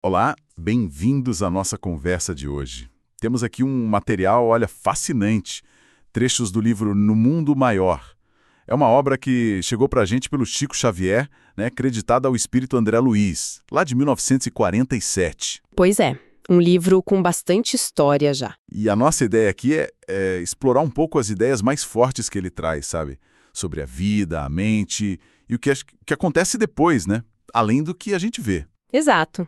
Olá, bem-vindos à nossa conversa de hoje. Temos aqui um material, olha, fascinante. Trechos do livro No Mundo Maior. É uma obra que chegou para a gente pelo Chico Xavier, né, creditada ao espírito André Luiz, lá de 1947. Pois é, um livro com bastante história já. E a nossa ideia aqui é explorar um pouco as ideias mais fortes que ele traz, sabe? Sobre a vida, a mente e o que acontece depois, né? Além do que a gente vê. Exato.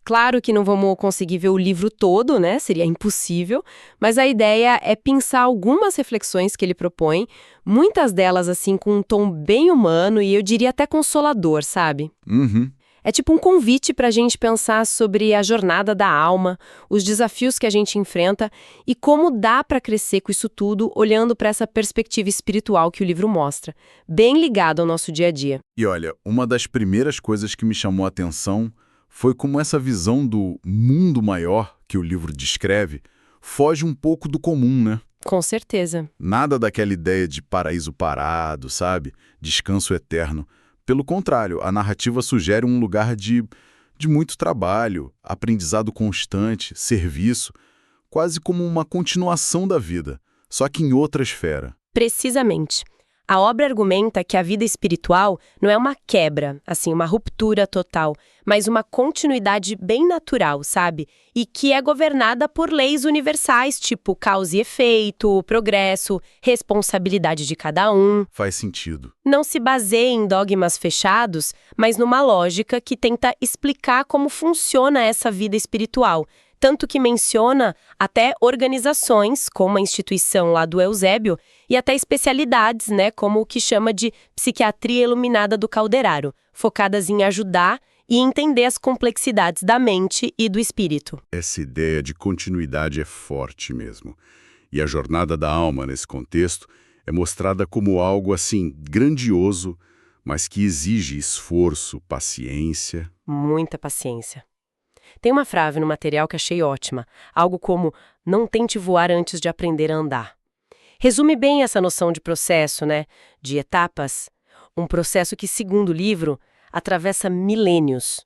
Claro que não vamos conseguir ver o livro todo, né? Seria impossível, mas a ideia é pensar algumas reflexões que ele propõe, muitas delas assim com um tom bem humano e eu diria até consolador, sabe? Uhum. É tipo um convite para a gente pensar sobre a jornada da alma, os desafios que a gente enfrenta e como dá para crescer com isso tudo olhando para essa perspectiva espiritual que o livro mostra, bem ligado ao nosso dia a dia. E olha, uma das primeiras coisas que me chamou a atenção foi como essa visão do mundo maior que o livro descreve foge um pouco do comum, né? Com certeza. Nada daquela ideia de paraíso parado, sabe? Descanso eterno. Pelo contrário, a narrativa sugere um lugar de muito trabalho, aprendizado constante, serviço, quase como uma continuação da vida, só que em outra esfera. Precisamente. A obra argumenta que a vida espiritual não é uma quebra, assim, uma ruptura total, mas uma continuidade bem natural, sabe? E que é governada por leis universais, tipo causa e efeito, progresso, responsabilidade de cada um. Faz sentido. Não se baseia em dogmas fechados, mas numa lógica que tenta explicar como funciona essa vida espiritual. Tanto que menciona até organizações, como a instituição lá do Eusébio, e até especialidades, né, como o que chama de psiquiatria iluminada do Calderaro, focadas em ajudar e entender as complexidades da mente e do espírito. Essa ideia de continuidade é forte mesmo. E a jornada da alma, nesse contexto, é mostrada como algo assim grandioso, mas que exige esforço, paciência. Muita paciência. Tem uma frase no material que achei ótima, algo como "não tente voar antes de aprender a andar". Resume bem essa noção de processo, né? De etapas. Um processo que, segundo o livro, atravessa milênios.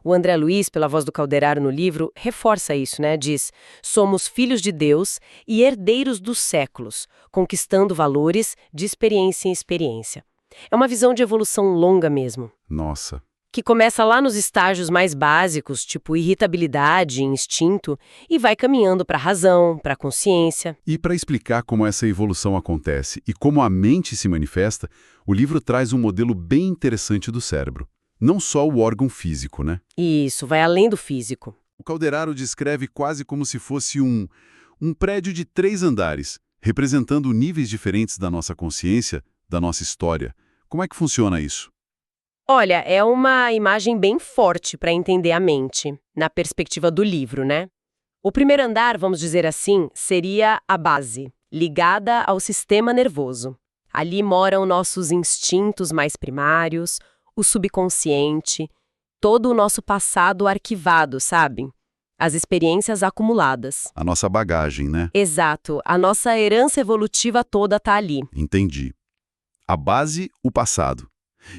O André Luiz, pela voz do Calderaro no livro, reforça isso, né? Diz: somos filhos de Deus e herdeiros dos séculos, conquistando valores de experiência em experiência. É uma visão de evolução longa mesmo. Nossa. Que começa lá nos estágios mais básicos, tipo irritabilidade, instinto, e vai caminhando para a razão, para a consciência. E para explicar como essa evolução acontece e como a mente se manifesta, o livro traz um modelo bem interessante do cérebro. Não só o órgão físico, né? E isso vai além do físico. O Calderaro descreve quase como se fosse um prédio de 3 andares, representando níveis diferentes da nossa consciência, da nossa história. Como é que funciona isso? Olha, é uma imagem bem forte para entender a mente, na perspectiva do livro, né? O primeiro andar, vamos dizer assim, seria a base, ligada ao sistema nervoso. Ali moram nossos instintos mais primários, o subconsciente, todo o nosso passado arquivado, sabe? As experiências acumuladas. A nossa bagagem, né? Exato, a nossa herança evolutiva toda tá ali. Entendi. A base, o passado.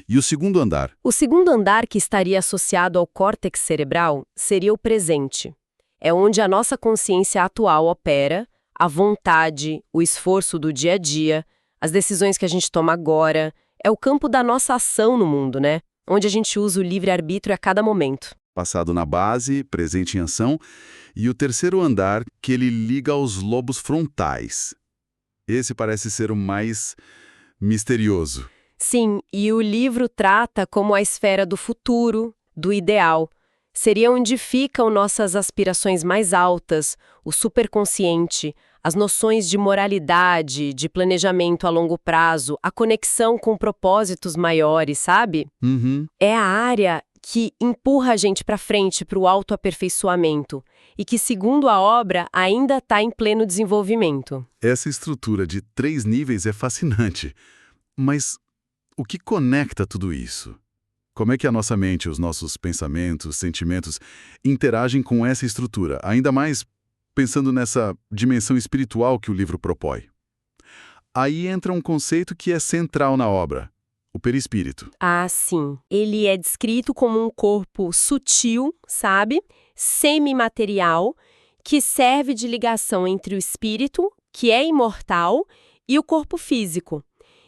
E o segundo andar? O segundo andar, que estaria associado ao córtex cerebral, seria o presente. É onde a nossa consciência atual opera, a vontade, o esforço do dia a dia, as decisões que a gente toma agora. É o campo da nossa ação no mundo, né? Onde a gente usa o livre-arbítrio a cada momento. Passado na base, presente em ação. E o terceiro andar, que ele liga aos lobos frontais. Esse parece ser o mais misterioso. Sim, e o livro trata como a esfera do futuro, do ideal. Seria onde ficam nossas aspirações mais altas, o superconsciente, as noções de moralidade, de planejamento a longo prazo, a conexão com propósitos maiores, sabe? Uhum. É a área que empurra a gente para frente, para o autoaperfeiçoamento, e que, segundo a obra, ainda está em pleno desenvolvimento. Essa estrutura de 3 níveis é fascinante. Mas o que conecta tudo isso? Como é que a nossa mente, os nossos pensamentos, sentimentos interagem com essa estrutura? Ainda mais pensando nessa dimensão espiritual que o livro propõe. Aí entra um conceito que é central na obra: o perispírito. Ah, sim. Ele é descrito como um corpo sutil, sabe? Semimaterial, que serve de ligação entre o espírito, que é imortal, e o corpo físico.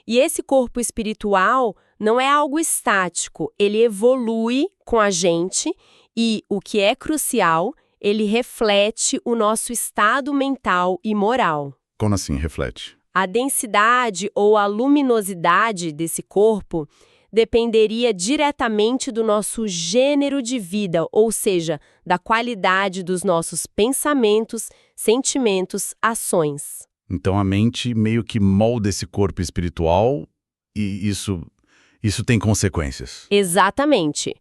E esse corpo espiritual não é algo estático, ele evolui com a gente e, o que é crucial, ele reflete o nosso estado mental e moral. Como assim, reflete? A densidade ou a luminosidade desse corpo dependeria diretamente do nosso gênero de vida, ou seja, da qualidade dos nossos pensamentos, sentimentos, ações. Então a mente meio que molda esse corpo espiritual e isso tem consequências. Exatamente.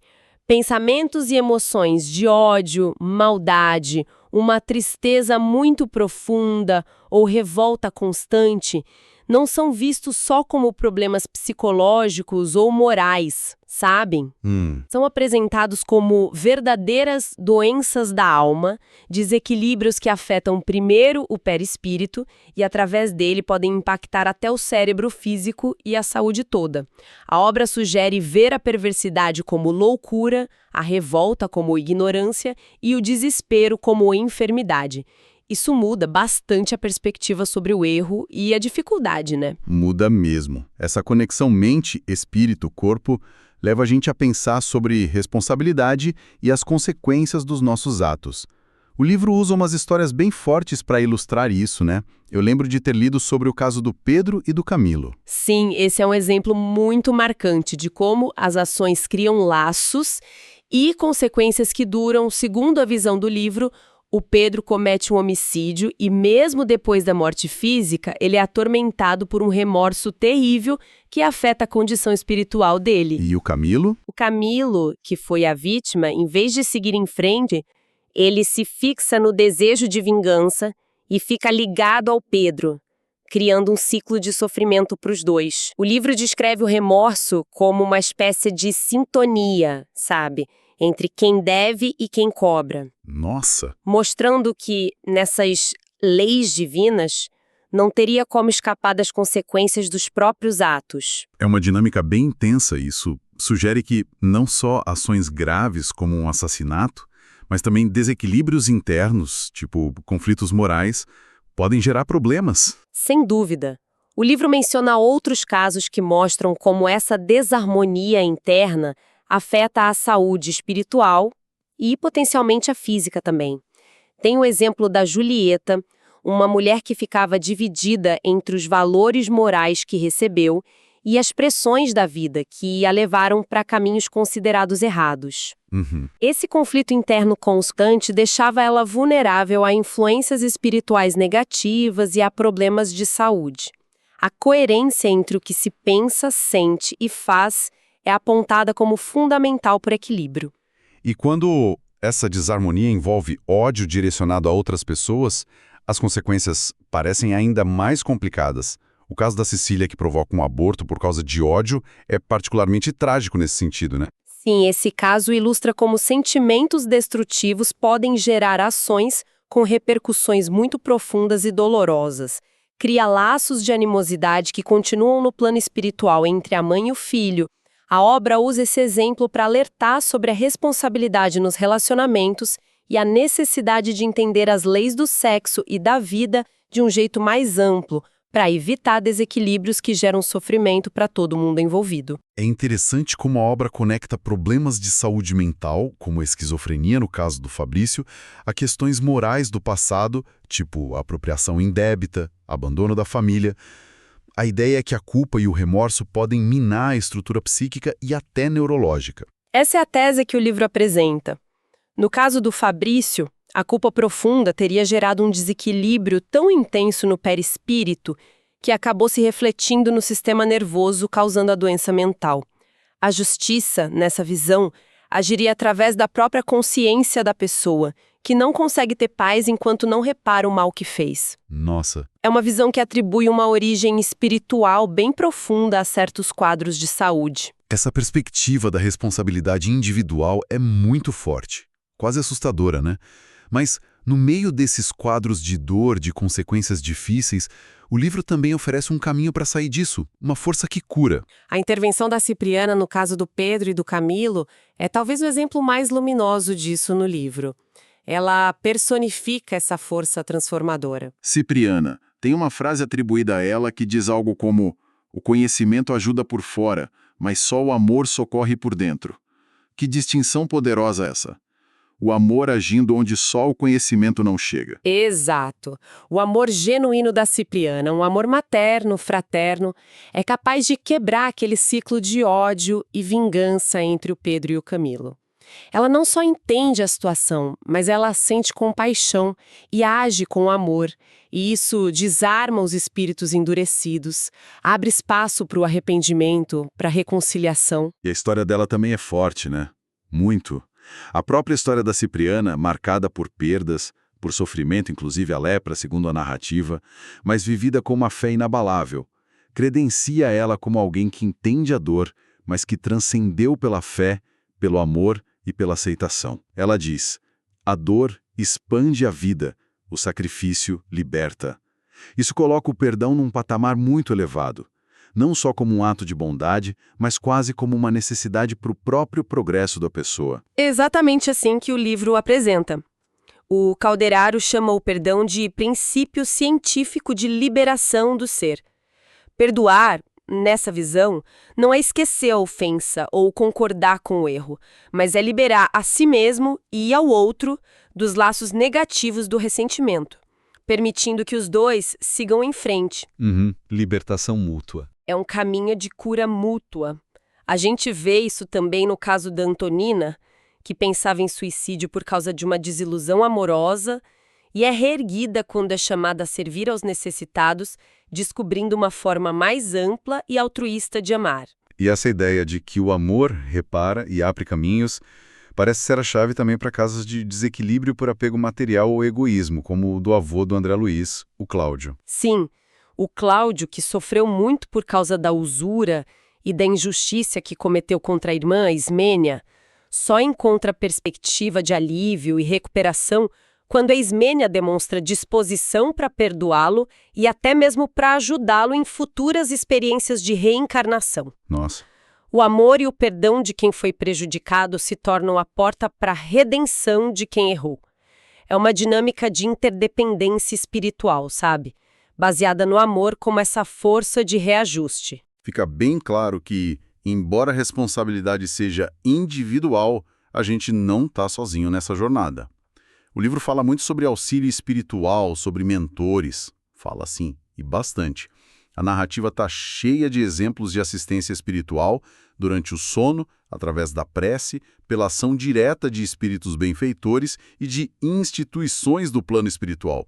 Pensamentos e emoções de ódio, maldade, uma tristeza muito profunda ou revolta constante não são vistos só como problemas psicológicos ou morais, sabem? São apresentados como verdadeiras doenças da alma, desequilíbrios que afetam primeiro o perispírito e, através dele, podem impactar até o cérebro físico e a saúde toda. A obra sugere ver a perversidade como loucura, a revolta como ignorância e o desespero como enfermidade. Isso muda bastante a perspectiva sobre o erro e a dificuldade, né? Muda mesmo. Essa conexão mente-espírito-corpo leva a gente a pensar sobre responsabilidade e as consequências dos nossos atos. O livro usa umas histórias bem fortes para ilustrar isso, né? Eu lembro de ter lido sobre o caso do Pedro e do Camilo. Sim, esse é um exemplo muito marcante de como as ações criam laços e consequências que duram, segundo a visão do livro. O Pedro comete um homicídio e, mesmo depois da morte física, ele é atormentado por um remorso terrível que afeta a condição espiritual dele. E o Camilo? O Camilo, que foi a vítima, em vez de seguir em frente, ele se fixa no desejo de vingança e fica ligado ao Pedro, criando um ciclo de sofrimento para os dois. O livro descreve o remorso como uma espécie de sintonia, sabe? Entre quem deve e quem cobra. Nossa! Mostrando que, nessas leis divinas, não teria como escapar das consequências dos próprios atos. É uma dinâmica bem intensa. Isso sugere que não só ações graves como um assassinato, mas também desequilíbrios internos, tipo conflitos morais, podem gerar problemas. Sem dúvida. O livro menciona outros casos que mostram como essa desarmonia interna afeta a saúde espiritual e potencialmente a física também. Tem o exemplo da Julieta, uma mulher que ficava dividida entre os valores morais que recebeu e as pressões da vida que a levaram para caminhos considerados errados. Esse conflito interno constante deixava ela vulnerável a influências espirituais negativas e a problemas de saúde. A coerência entre o que se pensa, sente e faz é apontada como fundamental para o equilíbrio. E quando essa desarmonia envolve ódio direcionado a outras pessoas, as consequências parecem ainda mais complicadas. O caso da Cecília, que provoca um aborto por causa de ódio, é particularmente trágico nesse sentido, né? Sim, esse caso ilustra como sentimentos destrutivos podem gerar ações com repercussões muito profundas e dolorosas. Cria laços de animosidade que continuam no plano espiritual entre a mãe e o filho. A obra usa esse exemplo para alertar sobre a responsabilidade nos relacionamentos e a necessidade de entender as leis do sexo e da vida de um jeito mais amplo, para evitar desequilíbrios que geram sofrimento para todo mundo envolvido. É interessante como a obra conecta problemas de saúde mental, como a esquizofrenia no caso do Fabrício, a questões morais do passado, tipo apropriação indébita, abandono da família. A ideia é que a culpa e o remorso podem minar a estrutura psíquica e até neurológica. Essa é a tese que o livro apresenta. No caso do Fabrício, a culpa profunda teria gerado um desequilíbrio tão intenso no perispírito que acabou se refletindo no sistema nervoso, causando a doença mental. A justiça, nessa visão, agiria através da própria consciência da pessoa, que não consegue ter paz enquanto não repara o mal que fez. Nossa! É uma visão que atribui uma origem espiritual bem profunda a certos quadros de saúde. Essa perspectiva da responsabilidade individual é muito forte, quase assustadora, né? Mas No meio desses quadros de dor, de consequências difíceis, o livro também oferece um caminho para sair disso, uma força que cura. A intervenção da Cipriana no caso do Pedro e do Camilo é talvez o exemplo mais luminoso disso no livro. Ela personifica essa força transformadora. Cipriana, tem uma frase atribuída a ela que diz algo como: o conhecimento ajuda por fora, mas só o amor socorre por dentro. Que distinção poderosa essa! O amor agindo onde só o conhecimento não chega. Exato. O amor genuíno da Cipriana, um amor materno, fraterno, é capaz de quebrar aquele ciclo de ódio e vingança entre o Pedro e o Camilo. Ela não só entende a situação, mas ela sente compaixão e age com amor, e isso desarma os espíritos endurecidos, abre espaço para o arrependimento, para a reconciliação. E a história dela também é forte, né? Muito. A própria história da Cipriana, marcada por perdas, por sofrimento, inclusive a lepra, segundo a narrativa, mas vivida com uma fé inabalável, credencia ela como alguém que entende a dor, mas que transcendeu pela fé, pelo amor e pela aceitação. Ela diz: a dor expande a vida, o sacrifício liberta. Isso coloca o perdão num patamar muito elevado, não só como um ato de bondade, mas quase como uma necessidade para o próprio progresso da pessoa. Exatamente assim que o livro apresenta. O Calderaro chama o perdão de princípio científico de liberação do ser. Perdoar, nessa visão, não é esquecer a ofensa ou concordar com o erro, mas é liberar a si mesmo e ao outro dos laços negativos do ressentimento, permitindo que os dois sigam em frente. Libertação mútua. É um caminho de cura mútua. A gente vê isso também no caso da Antonina, que pensava em suicídio por causa de uma desilusão amorosa e é reerguida quando é chamada a servir aos necessitados, descobrindo uma forma mais ampla e altruísta de amar. E essa ideia de que o amor repara e abre caminhos parece ser a chave também para casos de desequilíbrio por apego material ou egoísmo, como o do avô do André Luiz, o Cláudio. Sim, o Cláudio, que sofreu muito por causa da usura e da injustiça que cometeu contra a irmã, Ismênia, só encontra perspectiva de alívio e recuperação quando a Ismênia demonstra disposição para perdoá-lo e até mesmo para ajudá-lo em futuras experiências de reencarnação. Nossa. O amor e o perdão de quem foi prejudicado se tornam a porta para a redenção de quem errou. É uma dinâmica de interdependência espiritual, sabe? Baseada no amor como essa força de reajuste. Fica bem claro que, embora a responsabilidade seja individual, a gente não está sozinho nessa jornada. O livro fala muito sobre auxílio espiritual, sobre mentores. Fala sim, e bastante. A narrativa está cheia de exemplos de assistência espiritual durante o sono, através da prece, pela ação direta de espíritos benfeitores e de instituições do plano espiritual.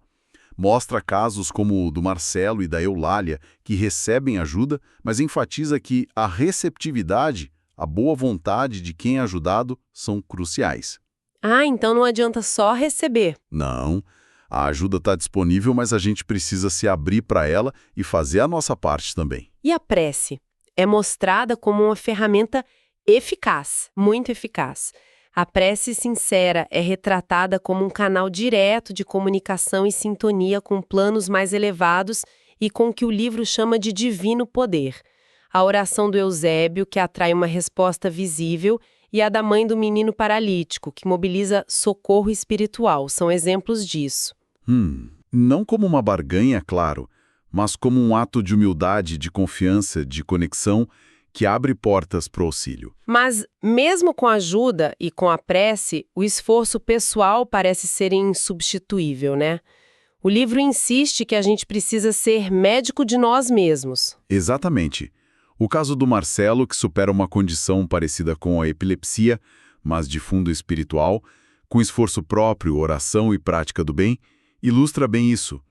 Mostra casos como o do Marcelo e da Eulália, que recebem ajuda, mas enfatiza que a receptividade, a boa vontade de quem é ajudado são cruciais. Ah, então não adianta só receber. Não, a ajuda está disponível, mas a gente precisa se abrir para ela e fazer a nossa parte também. E a prece? É mostrada como uma ferramenta eficaz, muito eficaz. A prece sincera é retratada como um canal direto de comunicação e sintonia com planos mais elevados e com o que o livro chama de divino poder. A oração do Eusébio, que atrai uma resposta visível, e a da mãe do menino paralítico, que mobiliza socorro espiritual, são exemplos disso. Não como uma barganha, claro, mas como um ato de humildade, de confiança, de conexão, que abre portas para o auxílio. Mas, mesmo com a ajuda e com a prece, o esforço pessoal parece ser insubstituível, né? O livro insiste que a gente precisa ser médico de nós mesmos. Exatamente. O caso do Marcelo, que supera uma condição parecida com a epilepsia, mas de fundo espiritual, com esforço próprio, oração e prática do bem, ilustra bem isso.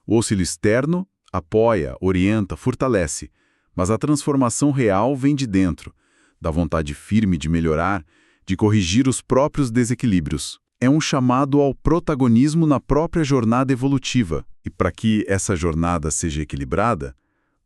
O auxílio externo apoia, orienta, fortalece, mas a transformação real vem de dentro, da vontade firme de melhorar, de corrigir os próprios desequilíbrios. É um chamado ao protagonismo na própria jornada evolutiva. E para que essa jornada seja equilibrada,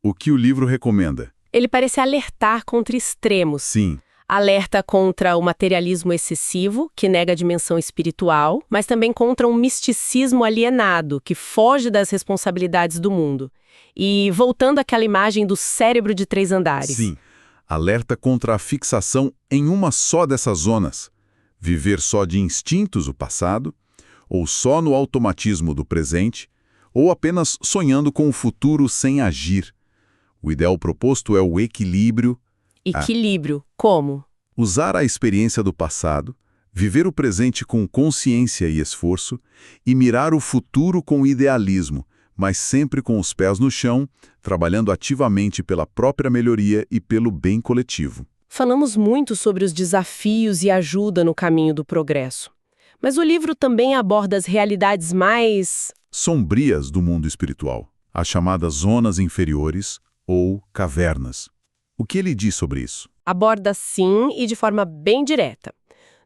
o que o livro recomenda? Ele parece alertar contra extremos. Sim. Alerta contra o materialismo excessivo, que nega a dimensão espiritual, mas também contra um misticismo alienado, que foge das responsabilidades do mundo. E voltando àquela imagem do cérebro de 3 andares. Sim, alerta contra a fixação em uma só dessas zonas. Viver só de instintos o passado, ou só no automatismo do presente, ou apenas sonhando com o futuro sem agir. O ideal proposto é o equilíbrio. Equilíbrio. Como? Usar a experiência do passado, viver o presente com consciência e esforço, e mirar o futuro com idealismo, mas sempre com os pés no chão, trabalhando ativamente pela própria melhoria e pelo bem coletivo. Falamos muito sobre os desafios e ajuda no caminho do progresso. Mas o livro também aborda as realidades mais sombrias do mundo espiritual, as chamadas zonas inferiores ou cavernas. O que ele diz sobre isso? Aborda sim e de forma bem direta.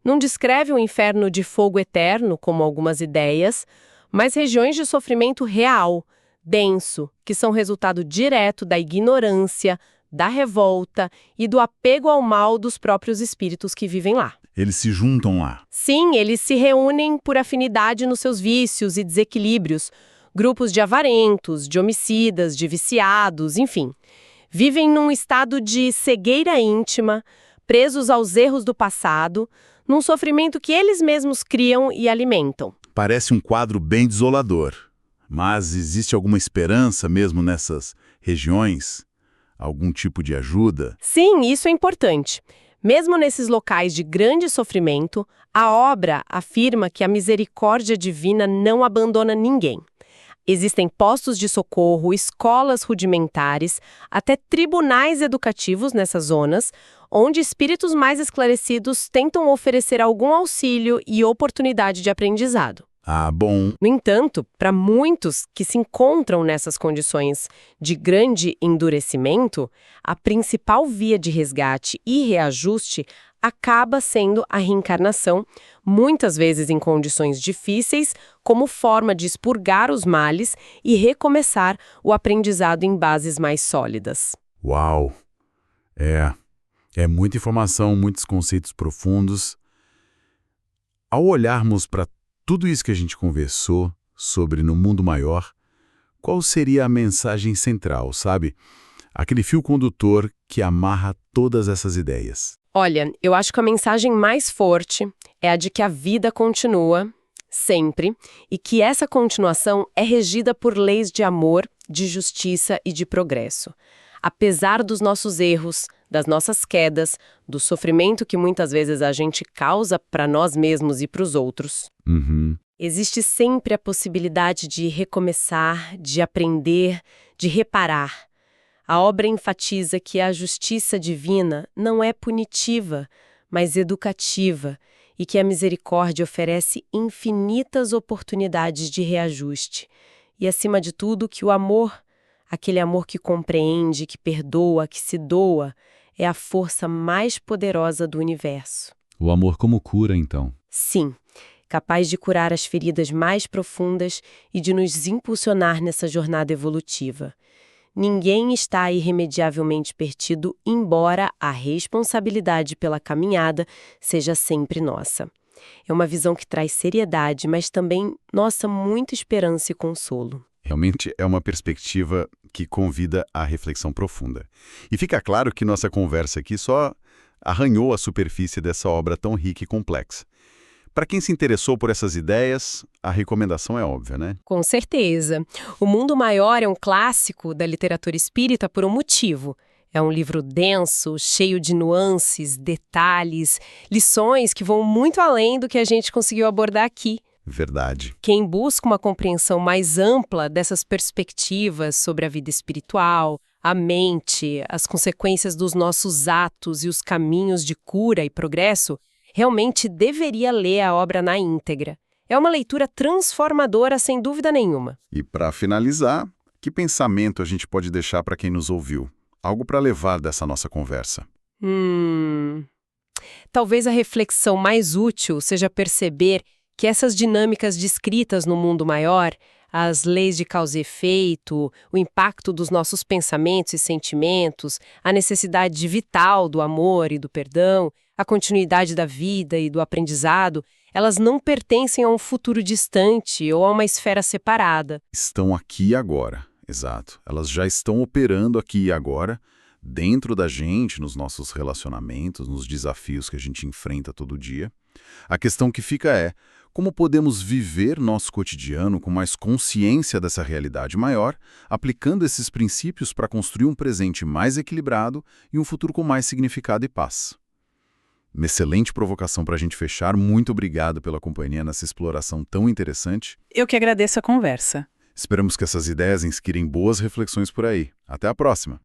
Não descreve um inferno de fogo eterno, como algumas ideias, mas regiões de sofrimento real, denso, que são resultado direto da ignorância, da revolta e do apego ao mal dos próprios espíritos que vivem lá. Eles se juntam lá. Sim, eles se reúnem por afinidade nos seus vícios e desequilíbrios, grupos de avarentos, de homicidas, de viciados, enfim. Vivem num estado de cegueira íntima, presos aos erros do passado, num sofrimento que eles mesmos criam e alimentam. Parece um quadro bem desolador. Mas existe alguma esperança mesmo nessas regiões? Algum tipo de ajuda? Sim, isso é importante. Mesmo nesses locais de grande sofrimento, a obra afirma que a misericórdia divina não abandona ninguém. Existem postos de socorro, escolas rudimentares, até tribunais educativos nessas zonas, onde espíritos mais esclarecidos tentam oferecer algum auxílio e oportunidade de aprendizado. Ah, bom. No entanto, para muitos que se encontram nessas condições de grande endurecimento, a principal via de resgate e reajuste acaba sendo a reencarnação, muitas vezes em condições difíceis, como forma de expurgar os males e recomeçar o aprendizado em bases mais sólidas. Uau! É muita informação, muitos conceitos profundos. Ao olharmos para tudo isso que a gente conversou sobre no mundo maior, qual seria a mensagem central, sabe? Aquele fio condutor que amarra todas essas ideias. Olha, eu acho que a mensagem mais forte é a de que a vida continua, sempre, e que essa continuação é regida por leis de amor, de justiça e de progresso. Apesar dos nossos erros, das nossas quedas, do sofrimento que muitas vezes a gente causa para nós mesmos e para os outros, existe sempre a possibilidade de recomeçar, de aprender, de reparar. A obra enfatiza que a justiça divina não é punitiva, mas educativa, e que a misericórdia oferece infinitas oportunidades de reajuste. E, acima de tudo, que o amor, aquele amor que compreende, que perdoa, que se doa, é a força mais poderosa do universo. O amor como cura, então. Sim, capaz de curar as feridas mais profundas e de nos impulsionar nessa jornada evolutiva. Ninguém está irremediavelmente perdido, embora a responsabilidade pela caminhada seja sempre nossa. É uma visão que traz seriedade, mas também, nossa, muita esperança e consolo. Realmente é uma perspectiva que convida à reflexão profunda. E fica claro que nossa conversa aqui só arranhou a superfície dessa obra tão rica e complexa. Para quem se interessou por essas ideias, a recomendação é óbvia, né? Com certeza. O Mundo Maior é um clássico da literatura espírita por um motivo. É um livro denso, cheio de nuances, detalhes, lições que vão muito além do que a gente conseguiu abordar aqui. Verdade. Quem busca uma compreensão mais ampla dessas perspectivas sobre a vida espiritual, a mente, as consequências dos nossos atos e os caminhos de cura e progresso, realmente deveria ler a obra na íntegra. É uma leitura transformadora, sem dúvida nenhuma. E para finalizar, que pensamento a gente pode deixar para quem nos ouviu? Algo para levar dessa nossa conversa. Talvez a reflexão mais útil seja perceber que essas dinâmicas descritas no mundo maior, as leis de causa e efeito, o impacto dos nossos pensamentos e sentimentos, a necessidade vital do amor e do perdão, a continuidade da vida e do aprendizado, elas não pertencem a um futuro distante ou a uma esfera separada. Estão aqui e agora, exato. Elas já estão operando aqui e agora, dentro da gente, nos nossos relacionamentos, nos desafios que a gente enfrenta todo dia. A questão que fica é, como podemos viver nosso cotidiano com mais consciência dessa realidade maior, aplicando esses princípios para construir um presente mais equilibrado e um futuro com mais significado e paz? Uma excelente provocação para a gente fechar. Muito obrigado pela companhia nessa exploração tão interessante. Eu que agradeço a conversa. Esperamos que essas ideias inspirem boas reflexões por aí. Até a próxima!